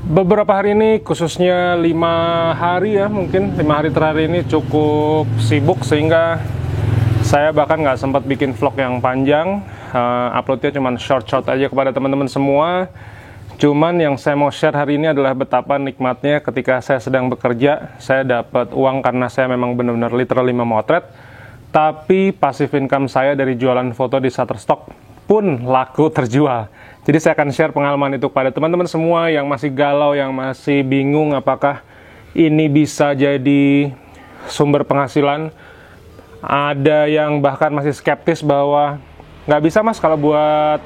Beberapa hari ini, khususnya 5 hari ya, mungkin 5 hari terakhir ini cukup sibuk sehingga saya bahkan nggak sempat bikin vlog yang panjang. Uploadnya cuma short-short aja kepada teman-teman semua. Cuman yang saya mau share hari ini adalah betapa nikmatnya ketika saya sedang bekerja, saya dapat uang karena saya memang benar-benar literally memotret. Tapi passive income saya dari jualan foto di Shutterstock pun laku terjual. Jadi saya akan share pengalaman itu kepada teman-teman semua yang masih galau, yang masih bingung apakah ini bisa jadi sumber penghasilan. Ada yang bahkan masih skeptis bahwa nggak bisa mas kalau buat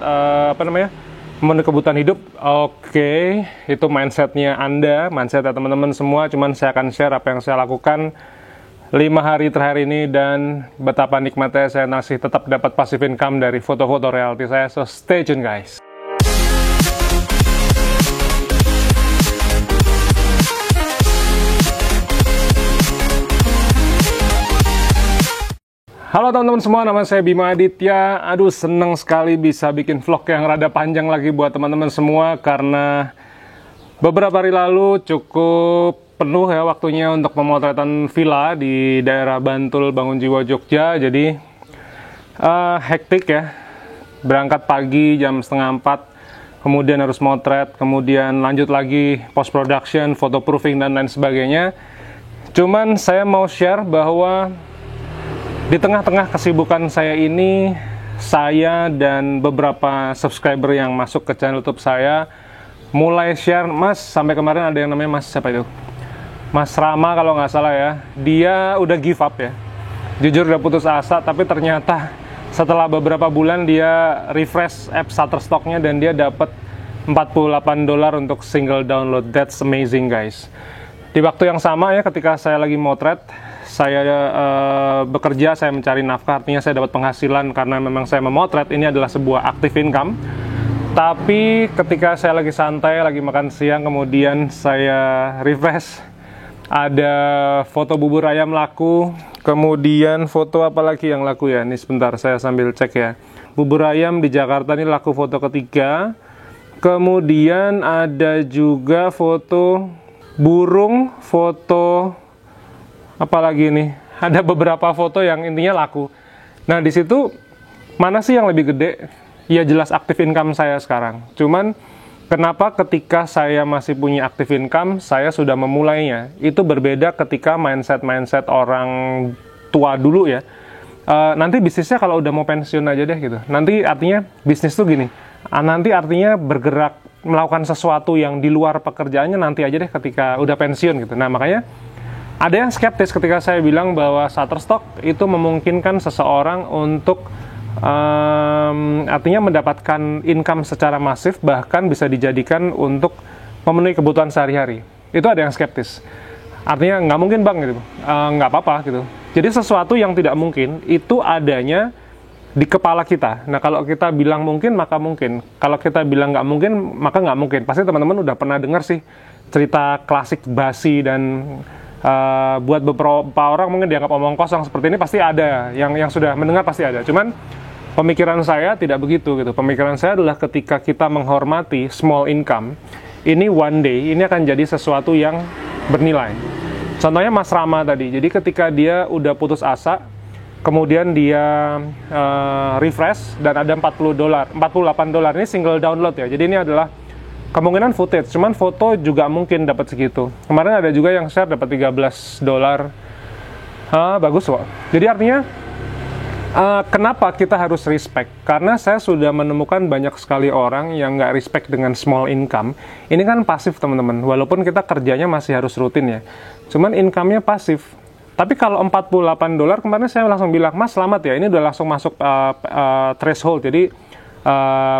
memenuhi kebutuhan hidup. Oke, itu mindsetnya Anda, mindsetnya teman-teman semua. Cuman saya akan share apa yang saya lakukan 5 hari terakhir ini dan betapa nikmatnya saya masih tetap dapat passive income dari foto-foto reality saya. So stay tune guys. Halo teman-teman semua, nama saya Bima Aditya. Aduh, seneng sekali bisa bikin vlog yang rada panjang lagi buat teman-teman semua karena beberapa hari lalu cukup penuh ya waktunya untuk pemotretan villa di daerah Bantul, Bangunjiwo, Jogja. Jadi hektik ya, berangkat pagi jam 3:30, kemudian harus motret, kemudian lanjut lagi post production, photo proofing dan lain sebagainya. Cuman saya mau share bahwa di tengah-tengah kesibukan saya ini, saya dan beberapa subscriber yang masuk ke channel YouTube saya mulai share, Mas, sampai kemarin ada yang namanya Mas, siapa itu? Mas Rama kalau nggak salah ya, dia udah give up ya. Jujur udah putus asa, tapi ternyata setelah beberapa bulan dia refresh app Shutterstock-nya dan dia dapat $48 untuk single download. That's amazing guys. Di waktu yang sama ya, ketika saya lagi motret, saya bekerja, saya mencari nafkah, artinya saya dapat penghasilan karena memang saya memotret, ini adalah sebuah active income. Tapi ketika saya lagi santai, lagi makan siang, kemudian saya refresh, ada foto bubur ayam laku, kemudian foto apa lagi yang laku ya, ini sebentar saya sambil cek ya. Bubur ayam di Jakarta ini laku foto ketiga, kemudian ada juga foto burung, foto apalagi nih, ada beberapa foto yang intinya laku. Nah di situ mana sih yang lebih gede? Ya jelas active income saya sekarang. Cuman kenapa ketika saya masih punya active income, saya sudah memulainya? Itu berbeda ketika mindset orang tua dulu ya. Nanti bisnisnya kalau udah mau pensiun aja deh gitu. Nanti artinya bisnis tuh gini. Nanti artinya bergerak melakukan sesuatu yang di luar pekerjaannya nanti aja deh ketika udah pensiun gitu. Nah makanya ada yang skeptis ketika saya bilang bahwa Shutterstock itu memungkinkan seseorang untuk artinya mendapatkan income secara masif, bahkan bisa dijadikan untuk memenuhi kebutuhan sehari-hari. Itu ada yang skeptis. Artinya nggak mungkin bang gitu, nggak apa-apa gitu. Jadi sesuatu yang tidak mungkin itu adanya di kepala kita. Nah kalau kita bilang mungkin maka mungkin. Kalau kita bilang nggak mungkin maka nggak mungkin. Pasti teman-teman udah pernah dengar sih cerita klasik basi dan buat beberapa orang mungkin dianggap omong kosong seperti ini pasti ada, yang sudah mendengar pasti ada. Cuman pemikiran saya tidak begitu gitu. Pemikiran saya adalah ketika kita menghormati small income, ini one day ini akan jadi sesuatu yang bernilai. Contohnya Mas Rama tadi. Jadi ketika dia udah putus asa, kemudian dia refresh dan ada $48 ini single download ya. Jadi ini adalah kemungkinan footage, cuman foto juga mungkin dapat segitu. Kemarin ada juga yang share dapat $13. Bagus kok. Jadi artinya kenapa kita harus respect? Karena saya sudah menemukan banyak sekali orang yang nggak respect dengan small income. Ini kan pasif teman-teman, walaupun kita kerjanya masih harus rutin ya. Cuman income-nya pasif. Tapi kalau $48 kemarin saya langsung bilang, Mas selamat ya, ini udah langsung masuk threshold. Jadi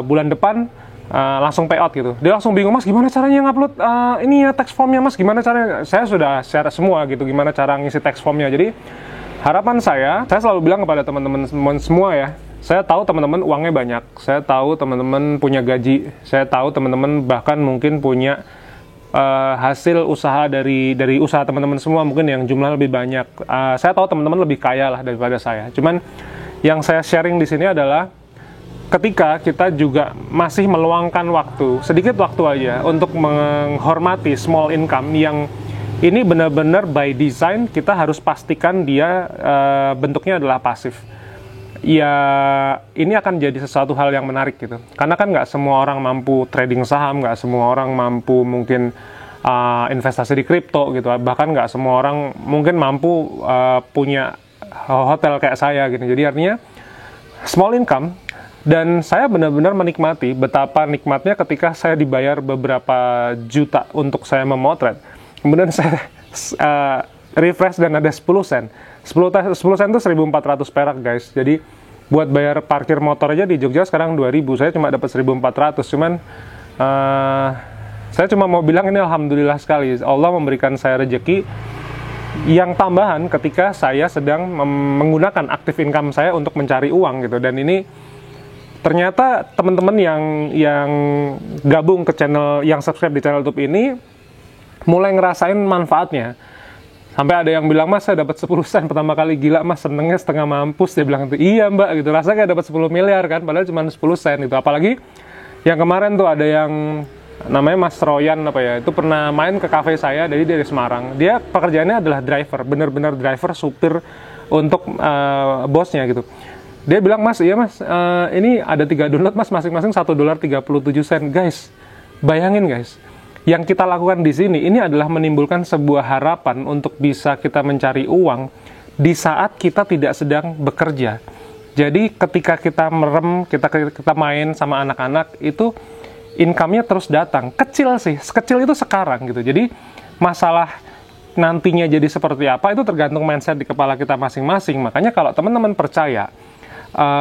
bulan depan langsung payout gitu. Dia langsung bingung, Mas gimana caranya ngupload ini ya text formnya Mas, gimana caranya? Saya sudah share semua gitu, gimana cara ngisi text formnya. Jadi harapan saya selalu bilang kepada teman-teman semua ya, saya tahu teman-teman uangnya banyak, saya tahu teman-teman punya gaji, saya tahu teman-teman bahkan mungkin punya hasil usaha dari usaha teman-teman semua mungkin yang jumlah lebih banyak. Saya tahu teman-teman lebih kaya lah daripada saya. Cuman yang saya sharing di sini adalah ketika kita juga masih meluangkan waktu, sedikit waktu aja untuk menghormati small income yang ini benar-benar by design kita harus pastikan dia bentuknya adalah pasif. Ya, ini akan jadi sesuatu hal yang menarik gitu. Karena kan nggak semua orang mampu trading saham, nggak semua orang mampu mungkin investasi di kripto gitu. Bahkan nggak semua orang mungkin mampu punya hotel kayak saya gitu. Jadi artinya small income. Dan saya benar-benar menikmati betapa nikmatnya ketika saya dibayar beberapa juta untuk saya memotret. Kemudian saya refresh dan ada 10 sen. 10 sen itu 1.400 perak guys. Jadi buat bayar parkir motor aja di Jogja sekarang 2.000. Saya cuma dapat 1.400. Cuman saya cuma mau bilang ini alhamdulillah sekali. Allah memberikan saya rezeki yang tambahan ketika saya sedang menggunakan active income saya untuk mencari uang gitu. Dan ini ternyata teman-teman yang gabung ke channel, yang subscribe di channel YouTube ini mulai ngerasain manfaatnya. Sampai ada yang bilang, Mas, saya dapat 10 sen pertama kali. Gila, Mas, senengnya setengah mampus. Dia bilang, iya Mbak, gitu. Rasanya kayak dapat 10 miliar kan, padahal cuma 10 sen gitu. Apalagi yang kemarin tuh ada yang namanya Mas Royan apa ya, itu pernah main ke cafe saya dari Semarang. Dia pekerjaannya adalah driver, bener-bener driver, supir untuk bosnya gitu. Dia bilang, Mas, iya Mas, ini ada 3 download Mas, masing-masing $1.37. Guys, bayangin guys, yang kita lakukan di sini ini adalah menimbulkan sebuah harapan untuk bisa kita mencari uang di saat kita tidak sedang bekerja. Jadi ketika kita merem, kita main sama anak-anak, itu income-nya terus datang. Kecil sih, sekecil itu sekarang gitu. Jadi masalah nantinya jadi seperti apa itu tergantung mindset di kepala kita masing-masing. Makanya kalau teman-teman percaya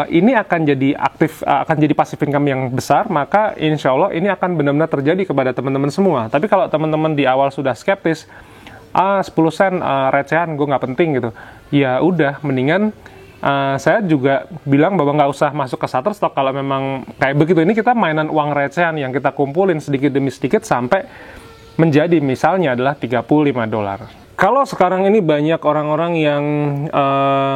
ini akan jadi akan jadi passive income yang besar, maka insya Allah ini akan benar-benar terjadi kepada teman-teman semua. Tapi kalau teman-teman di awal sudah skeptis, 10 sen recehan, gue nggak penting gitu, ya udah, mendingan saya juga bilang bahwa nggak usah masuk ke Shutterstock kalau memang kayak begitu. Ini kita mainan uang recehan yang kita kumpulin sedikit demi sedikit sampai menjadi misalnya adalah $35. Kalau sekarang ini banyak orang-orang yang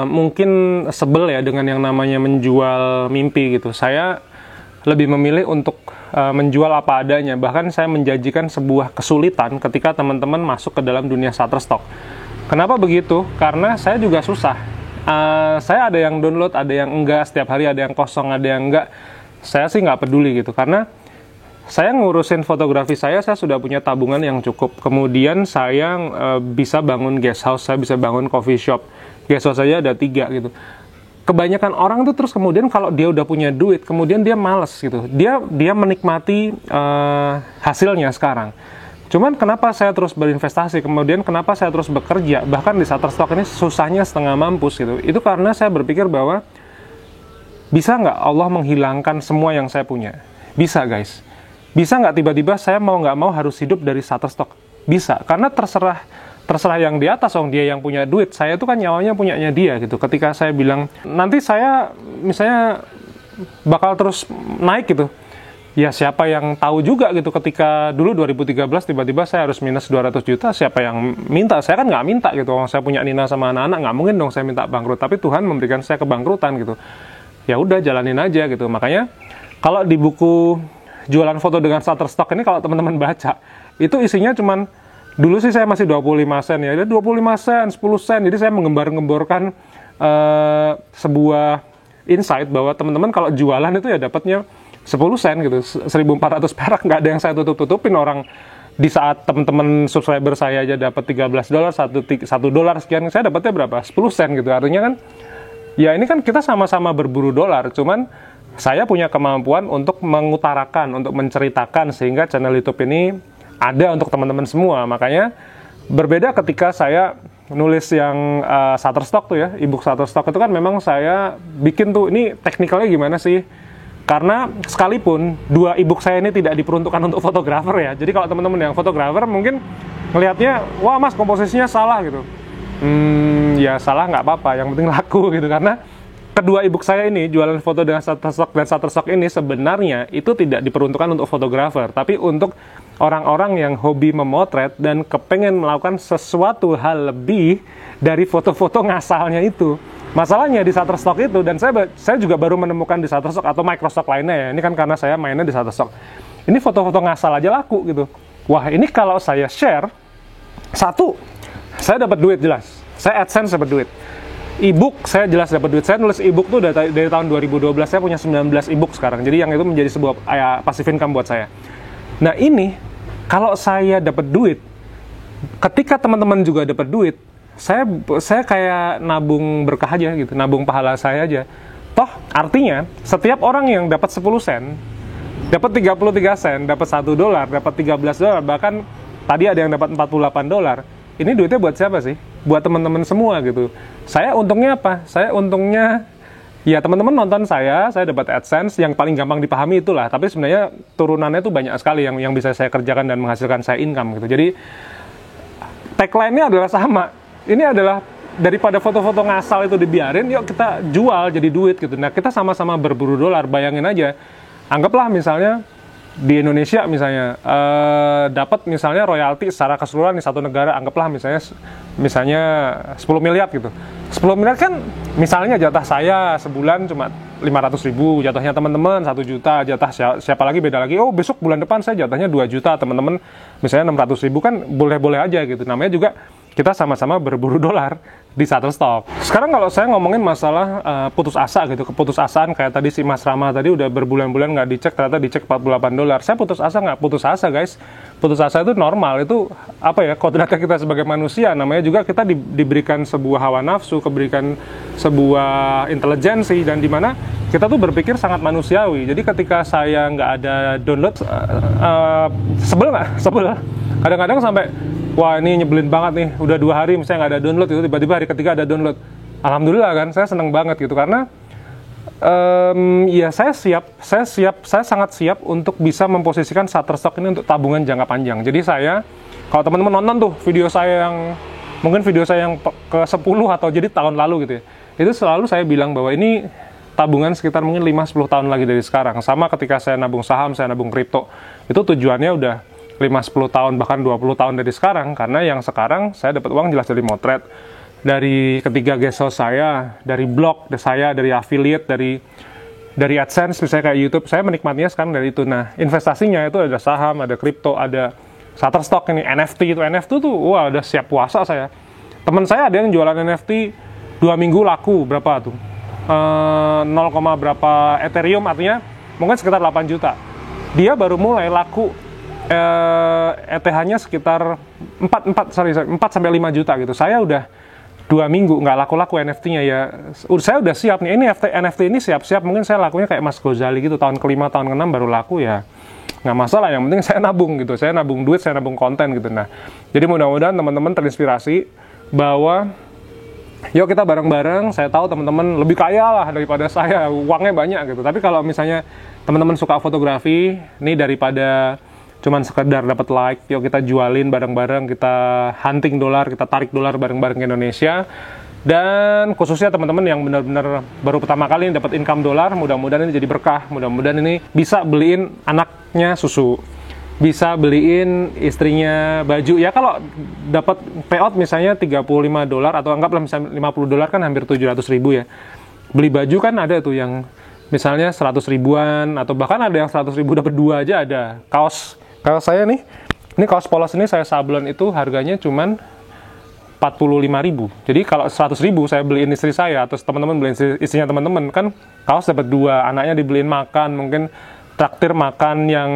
mungkin sebel ya dengan yang namanya menjual mimpi gitu. Saya lebih memilih untuk menjual apa adanya. Bahkan saya menjanjikan sebuah kesulitan ketika teman-teman masuk ke dalam dunia Shutterstock. Kenapa begitu? Karena saya juga susah. Saya ada yang download, ada yang enggak. Setiap hari ada yang kosong, ada yang enggak. Saya sih nggak peduli gitu. Karena saya ngurusin fotografi saya sudah punya tabungan yang cukup. Kemudian saya bisa bangun guest house, saya bisa bangun coffee shop. Guest house saja ada 3 gitu. Kebanyakan orang tuh terus kemudian kalau dia udah punya duit, kemudian dia males gitu. Dia menikmati hasilnya sekarang. Cuman kenapa saya terus berinvestasi, kemudian kenapa saya terus bekerja, bahkan di Shutterstock ini susahnya setengah mampus gitu. Itu karena saya berpikir bahwa bisa nggak Allah menghilangkan semua yang saya punya? Bisa guys. Bisa nggak tiba-tiba saya mau nggak mau harus hidup dari Shutterstock? Bisa, karena terserah yang di atas, dia yang punya duit. Saya itu kan nyawanya punyanya dia gitu. Ketika saya bilang nanti saya misalnya bakal terus naik gitu, ya siapa yang tahu juga gitu. Ketika dulu 2013 tiba-tiba saya harus minus 200 juta, siapa yang minta? Saya kan nggak minta gitu. Saya punya Nina sama anak-anak, nggak mungkin dong saya minta bangkrut. Tapi Tuhan memberikan saya kebangkrutan gitu. Ya udah, jalanin aja gitu. Makanya kalau di buku jualan foto dengan Shutterstock ini, kalau teman-teman baca, itu isinya cuman, dulu sih saya masih 25 sen ya, 25 sen, 10 sen, jadi saya menggembar-gemborkan sebuah insight bahwa teman-teman kalau jualan itu ya dapatnya 10 sen gitu, 1.400 perak, nggak ada yang saya tutup-tutupin. Orang di saat teman-teman subscriber saya aja dapat $13, $1 sekian, saya dapatnya berapa? 10 sen gitu. Artinya kan, ya ini kan kita sama-sama berburu dolar, cuman saya punya kemampuan untuk mengutarakan, untuk menceritakan, sehingga channel YouTube ini ada untuk teman-teman semua. Makanya berbeda ketika saya nulis yang Shutterstock tuh ya, ebook Shutterstock itu kan memang saya bikin tuh, ini teknikalnya gimana sih? Karena sekalipun 2 ebook saya ini tidak diperuntukkan untuk fotografer ya. Jadi kalau teman-teman yang fotografer mungkin ngelihatnya, wah Mas komposisinya salah gitu. Ya salah nggak apa-apa, yang penting laku gitu. Karena kedua ebook saya ini, jualan foto dengan Shutterstock dan Shutterstock ini, sebenarnya itu tidak diperuntukkan untuk fotografer, tapi untuk orang-orang yang hobi memotret dan kepengen melakukan sesuatu hal lebih dari foto-foto ngasalnya itu. Masalahnya di Shutterstock itu, dan saya juga baru menemukan di Shutterstock atau Microsoft lainnya ya, ini kan karena saya mainnya di Shutterstock. Ini foto-foto ngasal aja laku gitu. Wah, ini kalau saya share, satu, saya dapat duit jelas. Saya AdSense dapat duit. E-book saya jelas dapat duit. Saya nulis e-book tuh dari tahun 2012, saya punya 19 e-book sekarang. Jadi yang itu menjadi sebuah passive income buat saya. Nah ini, kalau saya dapat duit, ketika teman-teman juga dapat duit, saya kayak nabung berkah aja gitu, nabung pahala saya aja. Toh artinya setiap orang yang dapat 10 sen, dapat 33 sen, dapat $1, dapat $13, bahkan tadi ada yang dapat $48. Ini duitnya buat siapa sih? Buat teman-teman semua gitu. Saya untungnya apa? Saya untungnya ya teman-teman nonton saya dapat AdSense, yang paling gampang dipahami itulah. Tapi sebenarnya turunannya tuh banyak sekali yang bisa saya kerjakan dan menghasilkan saya income gitu. Jadi tagline-nya adalah sama. Ini adalah daripada foto-foto ngasal itu dibiarin, yuk kita jual jadi duit gitu. Nah kita sama-sama berburu dolar. Bayangin aja, anggaplah misalnya di Indonesia misalnya dapat misalnya royalti secara keseluruhan di satu negara, anggaplah misalnya 10 miliar gitu. 10 miliar kan misalnya jatah saya sebulan cuma 500.000, jatahnya teman-teman 1 juta, jatah siapa lagi beda lagi. Oh besok bulan depan saya jatahnya 2 juta, teman-teman misalnya 600.000, kan boleh-boleh aja gitu. Namanya juga kita sama-sama berburu dolar di Shutterstock. Sekarang kalau saya ngomongin masalah putus asa gitu, keputusasaan kayak tadi si Mas Rama tadi udah berbulan-bulan nggak dicek, ternyata dicek $48. Saya putus asa nggak? Putus asa guys. Putus asa itu normal, itu apa ya, kodratnya kita sebagai manusia. Namanya juga kita diberikan sebuah hawa nafsu, diberikan sebuah intelijensi, dan dimana kita tuh berpikir sangat manusiawi. Jadi ketika saya nggak ada download, sebel nggak? Sebel. Kadang-kadang sampai wah ini nyebelin banget nih, udah 2 hari misalnya nggak ada download, itu tiba-tiba hari ketiga ada download. Alhamdulillah kan, saya seneng banget gitu, karena ya saya sangat siap untuk bisa memposisikan Shutterstock ini untuk tabungan jangka panjang. Jadi saya, kalau teman-teman nonton tuh video saya yang ke-10 atau jadi tahun lalu gitu ya, itu selalu saya bilang bahwa ini tabungan sekitar mungkin 5-10 tahun lagi dari sekarang. Sama ketika saya nabung saham, saya nabung kripto, itu tujuannya udah 5-10 tahun, bahkan 20 tahun dari sekarang. Karena yang sekarang saya dapat uang jelas dari motret, dari ketiga guest host saya, dari blog saya, dari affiliate, dari AdSense, misalnya kayak YouTube. Saya menikmatinya sekarang dari itu. Nah, investasinya itu ada saham, ada kripto, ada Shutterstock, ini NFT. NFT tuh, wah udah siap puasa saya. Teman saya ada yang jualan NFT 2 minggu laku, berapa tuh? 0, berapa Ethereum, artinya mungkin sekitar 8 juta. Dia baru mulai laku ETH-nya sekitar 4-5 juta gitu. Saya udah 2 minggu nggak laku-laku NFT-nya ya. Saya udah siap nih, ini NFT ini siap-siap. Mungkin saya lakunya kayak Mas Ghazali gitu, tahun ke-5, tahun ke-6 baru laku ya. Nggak masalah, yang penting saya nabung gitu. Saya nabung duit, saya nabung konten gitu. Nah, jadi mudah-mudahan teman-teman terinspirasi bahwa yuk kita bareng-bareng. Saya tahu teman-teman lebih kaya lah daripada saya, uangnya banyak gitu. Tapi kalau misalnya teman-teman suka fotografi, ini daripada cuman sekedar dapat like, yuk kita jualin bareng-bareng, kita hunting dolar, kita tarik dolar bareng-bareng ke Indonesia. Dan khususnya teman-teman yang benar-benar baru pertama kali dapat income dolar, mudah-mudahan ini jadi berkah, mudah-mudahan ini bisa beliin anaknya susu, bisa beliin istrinya baju. Ya kalau dapat payout misalnya $35 atau anggaplah misalnya $50 kan hampir 700.000 ya. Beli baju kan ada tuh yang misalnya 100 ribuan, atau bahkan ada yang 100 ribu dapat 2 aja ada. Kaos saya nih, ini kaos polos ini saya sablon itu harganya cuman 45.000. Jadi kalau 100.000 saya beliin istri saya, atau teman-teman beliin istrinya teman-teman, kan kaos dapat 2, anaknya dibeliin makan, mungkin traktir makan yang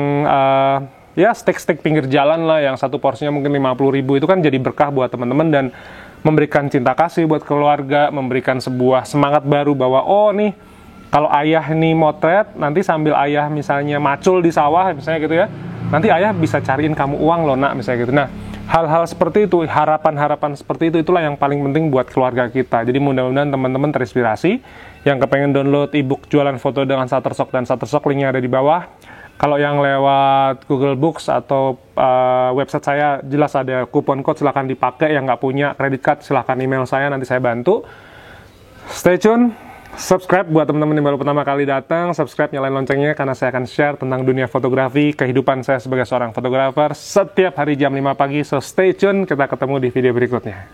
ya steak pinggir jalan lah, yang satu porsinya mungkin 50.000, itu kan jadi berkah buat teman-teman dan memberikan cinta kasih buat keluarga, memberikan sebuah semangat baru bahwa oh nih, kalau ayah ini motret, nanti sambil ayah misalnya macul di sawah misalnya gitu ya, nanti ayah bisa cariin kamu uang loh nak, misalnya gitu. Nah, hal-hal seperti itu, harapan-harapan seperti itu, itulah yang paling penting buat keluarga kita. Jadi mudah-mudahan teman-teman terinspirasi, yang kepengen download ebook jualan foto dengan Shutterstock, dan Shutterstock linknya ada di bawah. Kalau yang lewat Google Books atau website saya, jelas ada kupon code, silahkan dipakai. Yang nggak punya credit card, silahkan email saya, nanti saya bantu. Stay tune. Subscribe buat teman-teman yang baru pertama kali datang, subscribe, nyalain loncengnya, karena saya akan share tentang dunia fotografi, kehidupan saya sebagai seorang fotografer setiap hari jam 5 pagi. So stay tune, kita ketemu di video berikutnya.